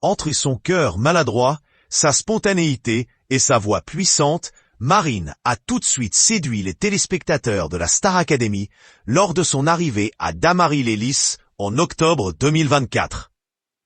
Entre son cœur maladroit, sa spontanéité et sa voix puissante, Marine a tout de suite séduit les téléspectateurs de la Star Academy lors de son arrivée à Damary-les-Lys en octobre 2024.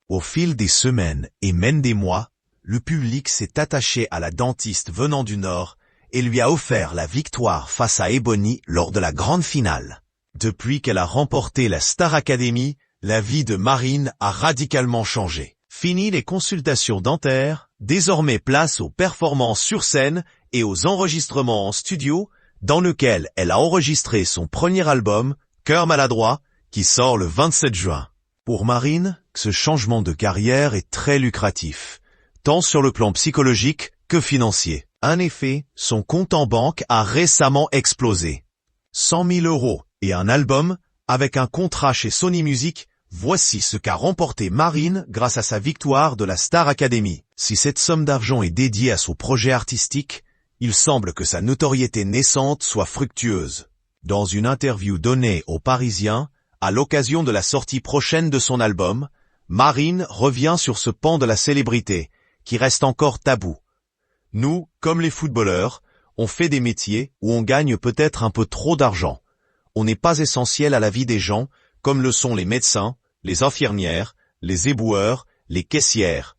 Au fil des semaines et même des mois, le public s'est attaché à la dentiste venant du Nord et lui a offert la victoire face à Ebony lors de la grande finale. Depuis qu'elle a remporté la Star Academy, la vie de Marine a radicalement changé. Fini les consultations dentaires, désormais place aux performances sur scène et aux enregistrements en studio, dans lequel elle a enregistré son premier album, Cœur maladroit, qui sort le 27 juin. Pour Marine, ce changement de carrière est très lucratif, tant sur le plan psychologique que financier. En effet, son compte en banque a récemment explosé. 100 000 € et un album, avec un contrat chez Sony Music, voici ce qu'a remporté Marine grâce à sa victoire de la Star Academy. Si cette somme d'argent est dédiée à son projet artistique, il semble que sa notoriété naissante soit fructueuse. Dans une interview donnée aux Parisiens, à l'occasion de la sortie prochaine de son album, Marine revient sur ce pan de la célébrité, qui reste encore tabou. Nous, comme les footballeurs, on fait des métiers où on gagne peut-être un peu trop d'argent. On n'est pas essentiel à la vie des gens, comme le sont les médecins, les infirmières, les éboueurs, les caissières,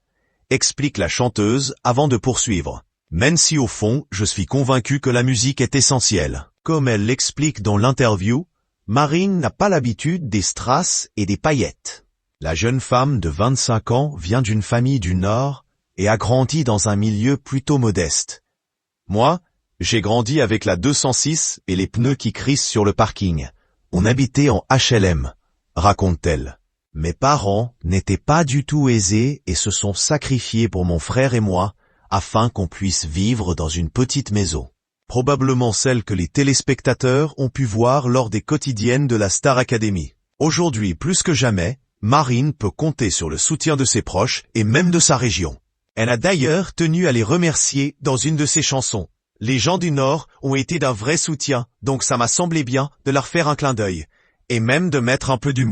explique la chanteuse avant de poursuivre. Même si au fond, je suis convaincu que la musique est essentielle. Comme elle l'explique dans l'interview, Marine n'a pas l'habitude des strass et des paillettes. La jeune femme de 25 ans vient d'une famille du Nord et a grandi dans un milieu plutôt modeste. Moi, j'ai grandi avec la 206 et les pneus qui crissent sur le parking. On habitait en HLM, raconte-t-elle. Mes parents n'étaient pas du tout aisés et se sont sacrifiés pour mon frère et moi, afin qu'on puisse vivre dans une petite maison. Probablement celle que les téléspectateurs ont pu voir lors des quotidiennes de la Star Academy. Aujourd'hui plus que jamais, Marine peut compter sur le soutien de ses proches et même de sa région. Elle a d'ailleurs tenu à les remercier dans une de ses chansons. Les gens du Nord ont été d'un vrai soutien, donc ça m'a semblé bien de leur faire un clin d'œil, et même de mettre un peu d'humour.